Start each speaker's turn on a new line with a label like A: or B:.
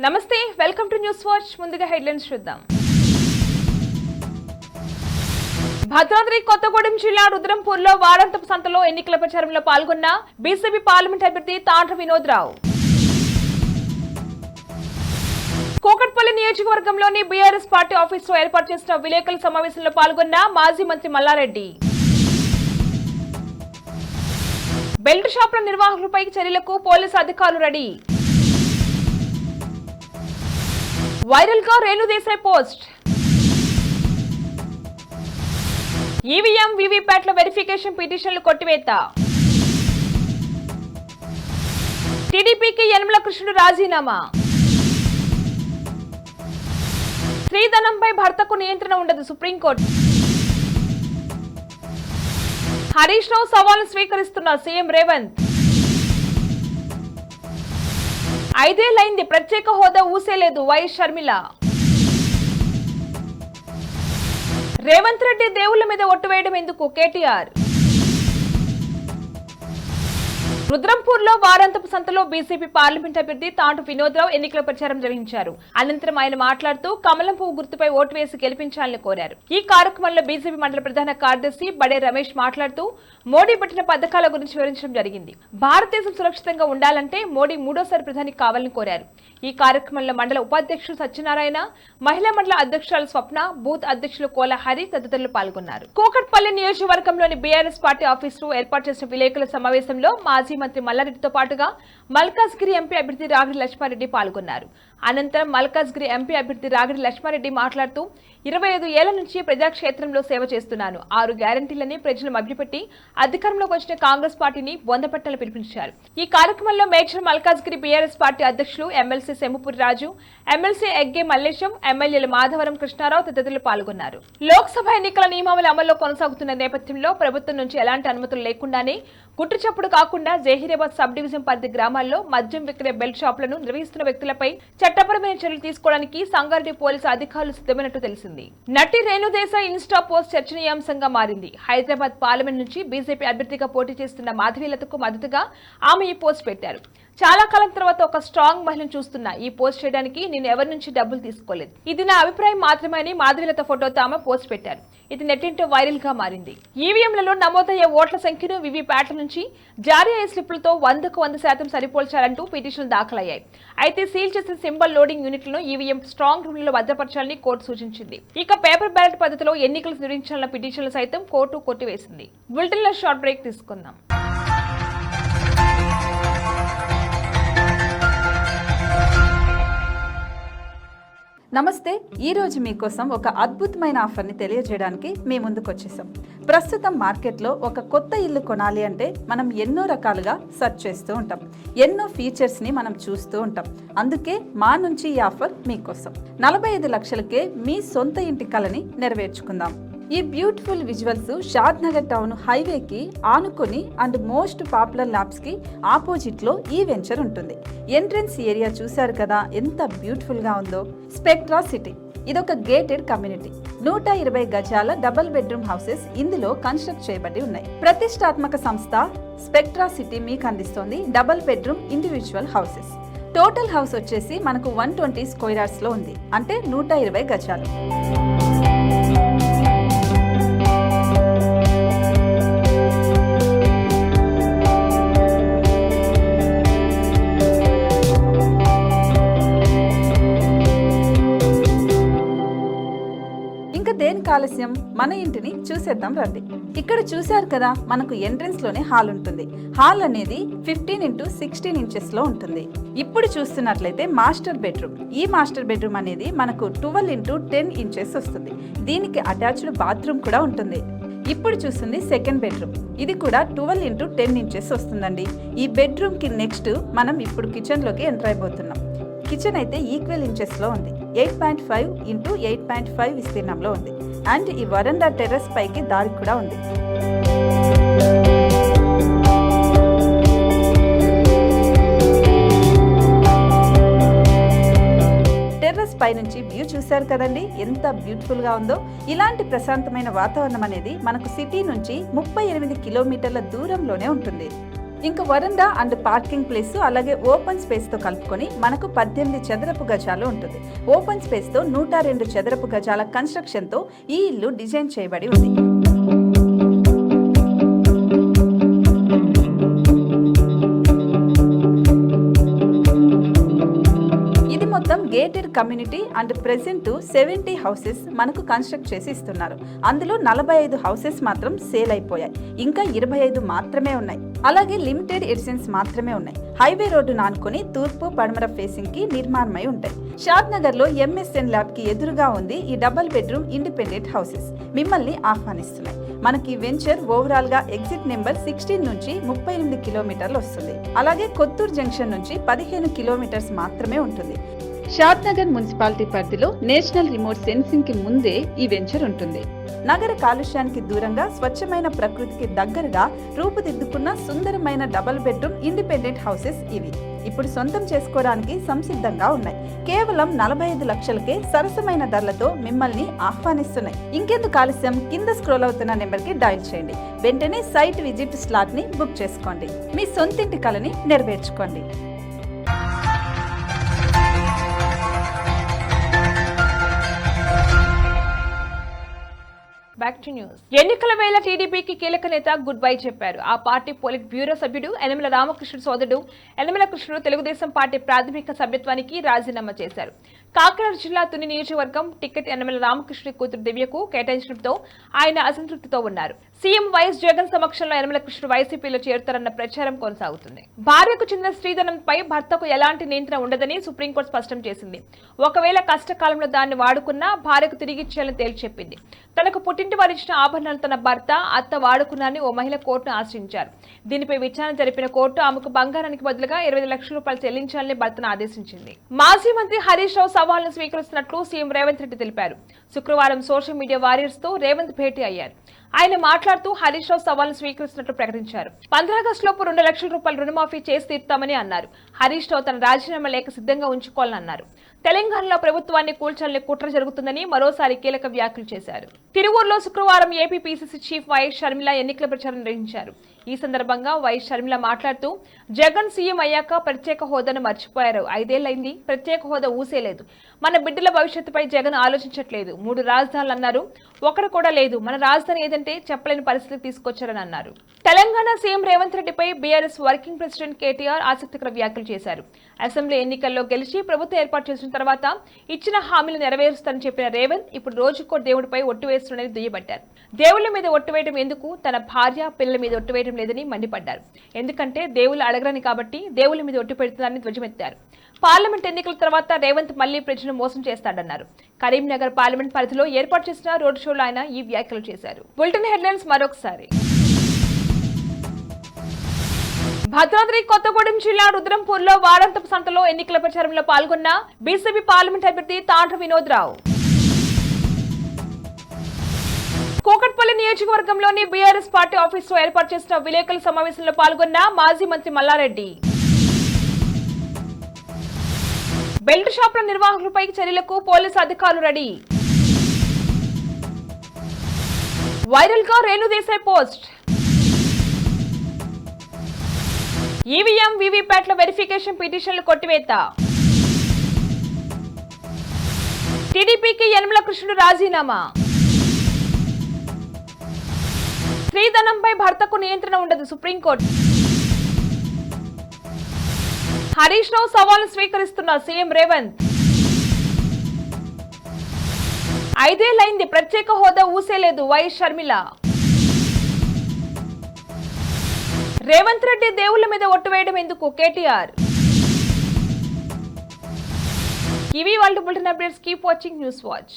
A: నమస్తే, welcome to news watch. ముందుగా headlines చూద్దాం. భద్రాద్రి కొత్తగూడెం జిల్లా రుద్రంపూర్లో వారాంతపు సంతలో ఎన్నికల ప్రచారంలో పాల్గొన్న బీజేపీ పార్లమెంట్ అభ్యర్థి తాండ్ర వినోద్ రావు. కూకట్పల్లి నియోజకవర్గంలోని బీఆర్ఎస్ పార్టీ ఆఫీసులో ఏర్పాటు చేసిన విలేకరుల సమావేశంలో పాల్గొన్న మాజీ మంత్రి మల్లారెడ్డి. బెల్ట్ షాపుల నిర్వాహకులపై చర్యలకు పోలీసు అధికారులు రెడీ. వైరల్ గా రేణు దేశాయ్ పోస్ట్. ఈవీఎం వీవీప్యాట్ల వెరిఫికేషన్ పిటిషన్లు కొట్టివేత. టీడీపీకి యనమల కృష్ణుడు రాజీనామా. స్త్రీధనంపై భర్తకు నియంత్రణ ఉండదు, సుప్రీంకోర్టు. హరీష్ రావు సవాల్ను స్వీకరిస్తున్న సీఎం రేవంత్. 5 ఏళ్లైంది, ప్రత్యేక హోదా ఊసేలేదు, వైఎస్ షర్మిల. రేవంత్ రెడ్డి దేవుళ్ల మీద ఒట్టు వేయడం ఎందుకు, కేటీఆర్. రుద్రంపూర్లో వారాంతపు సంతలో బీజేపీ పార్లమెంట్ అభ్యర్థి తాండ్ర వినోద్ రావు ఎన్నికల ప్రచారం నిర్వహించారు. అనంతరం ఆయన మాట్లాడుతూ కమలం పువ్వు గుర్తుపై ఓటు వేసి గెలిపించాలని కోరారు. ఈ కార్యక్రమంలో బీజేపీ మండల ప్రధాన కార్యదర్శి బడే రమేష్ మాట్లాడుతూ మోడీ పెట్టిన పథకాల గురించి వివరించడం జరిగింది. భారతదేశం సురక్షితంగా ఉండాలంటే మోడీ 3వ ప్రధాని కావాలని కోరారు. ఈ కార్యక్రమంలో మండల ఉపాధ్యక్షుడు సత్యనారాయణ, మహిళా మండల అధ్యక్షురాలు స్వప్న, బూత్ అధ్యక్షులు కోల హరి తదితరులు పాల్గొన్నారు. కూకట్పల్లి నియోజకవర్గంలోని బీఆర్ఎస్ పార్టీ ఆఫీసులో ఏర్పాటు చేసిన విలేకరుల సమావేశంలో మాజీ మంత్రి మల్లారెడ్డితో పాటుగా మల్కాజ్గిరి ఎంపీ అభ్యర్థి రాగిడి లక్ష్మారెడ్డి పాల్గొన్నారు. అనంతరం మల్కాజ్గిరి ఎంపీ అభ్యర్థి రాగిడి లక్ష్మారెడ్డి మాట్లాడుతూ 25 ఏళ్ల నుంచి ప్రజాక్షేత్రంలో సేవ చేస్తున్నాను. 6 గ్యారంటీలని ప్రజలు మభ్యపెట్టి అధికారంలోకి వచ్చిన కాంగ్రెస్ పార్టీని బొందపెట్టాలని పిలుపునిచ్చారు. ఈ కార్యక్రమంలో మేడ్చల్ మల్కాజ్గిరి బీఆర్ఎస్ పార్టీ అధ్యక్షులు ఎమ్మెల్సీ సెమ్ముపూరి రాజు, ఎమ్మెల్సీ ఎగ్గే మల్లేశం, ఎమ్మెల్యేలు మాధవరం కృష్ణారావు తదితరులు పాల్గొన్నారు. లోక్సభ ఎన్నికల నియమావళి అమల్లో కొనసాగుతున్న నేపథ్యంలో ప్రభుత్వం నుంచి ఎలాంటి అనుమతులు లేకుండానే గుట్టు చప్పుడు కాకుండా జహీరాబాద్ సబ్ డివిజన్ పరిధి గ్రామాల్లో మద్యం విక్రయ బెల్ట్ షాపులను నిర్వహిస్తున్న వ్యక్తులపై చట్టపరమైన చర్యలు తీసుకోవడానికి సంగారెడ్డి పోలీసు అధికారులు సిద్ధమైనట్టు తెలిసింది. నటి రేణు దేశాయ్ ఇన్స్టా పోస్ట్ చర్చనీయాంశంగా మారింది. హైదరాబాద్ పార్లమెంట్ నుంచి బీజేపీ అభ్యర్థిగా పోటీ చేస్తున్న మాధవీలతకు మద్దతుగా ఆమె ఈ పోస్ట్ పెట్టారు. చాలా కాలం తర్వాత ఒక స్ట్రాంగ్ మహిళను చూస్తున్నా. ఈ పోస్ట్ చేయడానికి నేను ఎవరి నుంచి డబ్బులు తీసుకోలేదు. ఇది నా అభిప్రాయం మాత్రమే అని మాధవీలత ఫోటోతో ఆమె పోస్ట్ పెట్టారు. ఇది నెట్టింటో వైరల్ గా మారింది. ఈవీఎంలలో నమోదయ్యే ఓట్ల సంఖ్యను వీవీప్యాట్ల నుంచి జారీ అయ్యే స్లిప్లతో 100కు 100% సరిపోల్చాలంటూ పిటిషన్లు దాఖలయ్యాయి. అయితే సీల్ చేసిన సింబల్ లోడింగ్ యూనిట్లను ఈవీఎం స్ట్రాంగ్ రూమ్లలో భద్రపరచాలని కోర్టు సూచించింది. ఇక పేపర్ బ్యాలెట్ పద్ధతిలో ఎన్నికలు నిర్వహించాలన్న పిటిషన్లు సైతం కోర్టు కొట్టివేసింది. బులెటిన్ లో షార్ట్ బ్రేక్ తీసుకుందాం.
B: నమస్తే. ఈరోజు మీకోసం ఒక అద్భుతమైన ఆఫర్ని తెలియజేయడానికి మీ ముందుకు వచ్చేసాం. ప్రస్తుతం మార్కెట్లో ఒక కొత్త ఇల్లు కొనాలి అంటే మనం ఎన్నో రకాలుగా సెర్చ్ చేస్తూ ఉంటాం, ఎన్నో ఫీచర్స్ని మనం చూస్తూ ఉంటాం. అందుకే మా నుంచి ఈ ఆఫర్ మీకోసం. 45 లక్షలకే మీ సొంత ఇంటి కలని నెరవేర్చుకుందాం. ఈ బ్యూటిఫుల్ విజువల్స్ షాద్ నగర్ టౌన్ హైవేకి ఆనుకొని అండ్ మోస్ట్ పాపులర్ ల్యాబ్స్ కి ఆపోజిట్ లో ఈ వెంచర్ ఉంటుంది. ఎంట్రన్స్ ఏరియా చూశారు కదా ఎంత బ్యూటిఫుల్ గా ఉందో. స్పెక్ట్రా సిటీ ఇదొక గేటెడ్ కమ్యూనిటీ. 120 గజాల డబుల్ బెడ్రూమ్ హౌసెస్ ఇందులో కన్స్ట్రక్ట్ చేయబడి ఉన్నాయి. ప్రతిష్టాత్మక సంస్థ స్పెక్ట్రా సిటీ మీకు అందిస్తోంది double bedroom individual houses. Total house వచ్చేసి మనకు 120 స్క్వేర్ యార్డ్స్ లో ఉంది, అంటే 120 గజాలు. దేనికి ఆలస్యం, మన ఇంటిని చూసేద్దాం రండి. ఇక్కడ చూశారు కదా, మనకు ఎంట్రన్స్ లోనే హాల్ ఉంటుంది. హాల్ అనేది 15x16 ఇంచెస్ లో ఉంటుంది. ఇప్పుడు చూస్తున్నట్లయితే మాస్టర్ బెడ్రూమ్. ఈ మాస్టర్ బెడ్రూమ్ అనేది మనకు 12x10 ఇంచెస్ వస్తుంది. దీనికి అటాచ్డ్ బాత్రూమ్ కూడా ఉంటుంది. ఇప్పుడు చూస్తుంది సెకండ్ బెడ్రూమ్. ఇది కూడా 12x10 ఇంచెస్ వస్తుందండి. ఈ బెడ్రూమ్ కి నెక్స్ట్ మనం ఇప్పుడు కిచెన్ లోకి ఎంటర్ అయిపోతున్నాం. కిచెన్ అయితే ఈక్వల్ ఇంచెస్ లో ఉంది. 8.5x8.5 విస్తీర్ణంలో ఉంది. అండ్ ఈ వరండా టెర్రస్ పైకి దారి కూడా ఉంది. టెర్రస్ పై నుంచి వ్యూ చూశారు కదండి, ఎంత బ్యూటిఫుల్ గా ఉందో. ఇలాంటి ప్రశాంతమైన వాతావరణం అనేది మనకు సిటీ నుంచి 38 కిలోమీటర్ల దూరంలోనే ఉంటుంది. ఇంకా వరండా అండ్ పార్కింగ్ ప్లేస్ అలాగే ఓపెన్ స్పేస్ తో కలుపుకొని మనకు 18 చదరపు గజాలు ఉంటుంది. ఓపెన్ స్పేస్ తో 102 చదరపు గజాల కన్స్ట్రక్షన్ తో ఈ ఇల్లు డిజైన్ చేయబడి ఉంది. మొత్తం gated community and present 70 houses మనకు కన్స్ట్రక్ట్ చేసి ఇస్తున్నారు. అందులో 45 హౌసెస్ మాత్రం సేల్ అయిపోయాయి, ఇంకా 25 మాత్రమే ఉన్నాయి. అలాగే లిమిటెడ్ ఎడిషన్స్ మాత్రమే ఉన్నాయి. హైవే రోడ్డు నానుకొని తూర్పు పడమర ఫేసింగ్ కి నిర్మాణమై ఉంటాయి. షాద్ నగర్ లో MSN ల్యాబ్ కి ఎదురుగా ఉంది ఈ డబుల్ బెడ్రూమ్ ఇండిపెండెంట్ హౌసెస్. మిమ్మల్ని ఆహ్వానిస్తున్నాయి. మనకి వెంచర్ ఓవరాల్ గా ఎగ్జిట్ నెంబర్ 16 నుంచి 38 కిలోమీటర్లు వస్తుంది. అలాగే కొత్తూరు జంక్షన్ నుంచి 15 కిలోమీటర్స్ మాత్రమే ఉంటుంది. షాద్ నగర్ మున్సిపాలిటీ పరిధిలో నేషనల్ రిమోట్ సెన్సింగ్ కి ముందే ఈ వెంచర్ ఉంటుంది. నగర కాలుష్యానికి దూరంగా స్వచ్ఛమైన ప్రకృతికి దగ్గరగా రూపుదిద్దుకున్న సుందరమైన డబుల్ బెడ్రూమ్ ఇండిపెండెంట్ హౌసెస్ ఇవి. ఇప్పుడు సొంతం చేసుకోవడానికి సంసిద్ధంగా ఉన్నాయి. కేవలం 45 లక్షలకే సరసమైన ధరలతో మిమ్మల్ని ఆహ్వానిస్తున్నాయి. ఇంకెందుకు ఆలస్యం, కింద స్క్రోల్ అవుతున్న నెంబర్ కి డయల్ చేయండి. వెంటనే సైట్ విజిట్ స్లాట్ ని బుక్ చేసుకోండి. మీ సొంతింటి కలని నెరవేర్చుకోండి.
A: Back to news. ఎన్నికల వేళ టీడీపీకి కీలక నేత గుడ్ బై చెప్పారు. ఆ పార్టీ పోలిట్ బ్యూరో సభ్యుడు యనమల రామకృష్ణుడు సోదరుడు యనమల కృష్ణుడు తెలుగుదేశం పార్టీ ప్రాథమిక సభ్యత్వానికి రాజీనామా చేశారు. కాకినాడ జిల్లా తుని నియోజకవర్గం టికెట్ యనమల రామకృష్ణుడి కూతురు దివ్యకు కేటాయించడంతో ఆయన అసంతృప్తితో ఉన్నారు. సీఎం వైఎస్ జగన్ సమక్షంలో యనమల కృష్ణుడు వైసీపీలో చేరుతారన్న ప్రచారం కొనసాగుతుంది. భార్యకు చెందిన స్త్రీధనంపై భర్తకు ఎలాంటి నియంత్రణ ఉండదని సుప్రీంకోర్టు స్పష్టం చేసింది. ఒకవేళ కష్టకాలంలో దాన్ని వాడుకున్నా భార్యకు తిరిగిచ్చేయాలని తేల్చి చెప్పింది. తనకు పుట్టింటి వారిచ్చిన ఆభరణాలు తన భర్త అత్త వాడుకున్నారని ఓ మహిళ కోర్టును ఆశ్రయించారు. దీనిపై విచారణ జరిపిన కోర్టు ఆమెకు బంగారానికి బదులుగా 25 లక్షల రూపాయలు చెల్లించాలని భర్తను ఆదేశించింది. మాజీ మంత్రి హరీష్ రావు సవాల్ను స్వీకరిస్తున్నట్లు సీఎం రేవంత్ రెడ్డి తెలిపారు. శుక్రవారం సోషల్ మీడియా వారియర్స్ తో రేవంత్ భేటీ అయ్యారు. ఆయన మాట్లాడుతూ హరీష్ రావు సవాల్ను స్వీకరిస్తున్నట్లు ప్రకటించారు. 15 ఆగస్టులోపు 2 లక్షల రూపాయలు రుణమాఫీ చేసి తీరుతామని అన్నారు. హరీష్ రావు తన రాజీనామా లేఖ సిద్ధంగా ఉంచుకోవాలని అన్నారు. తెలంగాణలో ప్రభుత్వాన్ని కూల్చాలని కుట్ర జరుగుతుందని మరోసారి కీలక వ్యాఖ్యలు చేశారు. తిరువూరులో శుక్రవారం AP PCC chief YS Sharmila ఎన్నికల ప్రచారం నిర్వహించారు. ఈ సందర్భంగా వైఎస్ షర్మిల మాట్లాడుతూ జగన్ సీఎం అయ్యాక ప్రత్యేక హోదాను మర్చిపోయారు. 5 ఏళ్లైంది, ప్రత్యేక హోదా ఊసేలేదు. మన బిడ్డల భవిష్యత్తుపై జగన్ ఆలోచించట్లేదు. 3 రాజధానులు అన్నారు, ఒకటి కూడా లేదు. మన రాజధాని ఏదంటే చెప్పలేని పరిస్థితికి తీసుకొచ్చారని అన్నారు. తెలంగాణ సీఎం రేవంత్ రెడ్డిపై బీఆర్ఎస్ వర్కింగ్ ప్రెసిడెంట్ కేటీఆర్ ఆసక్తికర వ్యాఖ్యలు చేశారు. అసెంబ్లీ ఎన్నికల్లో గెలిచి ప్రభుత్వం ఏర్పాటు చేసిన తర్వాత ఇచ్చిన హామీలు నెరవేరుస్తారని చెప్పిన రేవంత్ ఇప్పుడు రోజుకో దేవుడిపై ఒట్టు వేస్తున్నారని దుయ్యబట్టారు. దేవుళ్ల మీద ఒట్టు వేయడం ఎందుకు, తన భార్య పిల్లల మీద ఒట్టు వేయడం లేదని మండిపడ్డారు. ఎందుకంటే దేవుళ్ళు అడగరని కాబట్టి దేవుళ్ల మీద ఒట్టు పెడుతున్నారని ధ్వజమెత్తారు. పార్లమెంట్ ఎన్నికల తర్వాత రేవంత్ మళ్లీ ప్రజలను మోసం చేస్తాడన్నారు. కరీంనగర్ పార్లమెంట్ పరిధిలో ఏర్పాటు చేసిన రోడ్ షోలో ఆయన ఈ వ్యాఖ్యలు చేశారు. బులెటిన్ హెడ్లైన్స్ మరొకసారి. భద్రాద్రి కొత్తగూడెం జిల్లా రుద్రంపూర్లో వారాంతపు సంతలో ఎన్నికల ప్రచారంలో పాల్గొన్న బీజేపీ పార్లమెంట్ అభ్యర్థి తాండ్ర వినోద్ రావు. కూకట్పల్లి నియోజకవర్గంలోని బీఆర్ఎస్ పార్టీ ఆఫీసులో ఏర్పాటు చేసిన విలేకరుల సమావేశంలో పాల్గొన్న మాజీ మంత్రి మల్లారెడ్డి. బెల్ట్ షాపుల నిర్వాహకులపై చర్యలకు పోలీసు అధికారులు రెడీ. వైరల్ గా రేణు దేశాయ్ పోస్ట్. ఈవీఎం వీవీప్యాట్ల వెరిఫికేషన్ పిటిషన్లు కొట్టివేత. టీడీపీకి యనమల కృష్ణుడు రాజీనామా. స్త్రీధనంపై భర్తకు నియంత్రణ ఉండదు సుప్రీంకోర్టు. హరీష్ రావు సవాల్ను స్వీకరిస్తున్న సీఎం రేవంత్. 5 ఏళ్లైంది, ప్రత్యేక హోదా ఊసేలేదు వైఎస్ షర్మిల. రేవంత్ రెడ్డి దేవుళ్ల మీద ఒట్టు వేయడం ఎందుకు కేటీఆర్. ఇవి వాళ్ళ bulletin updates. Keep watching news watch.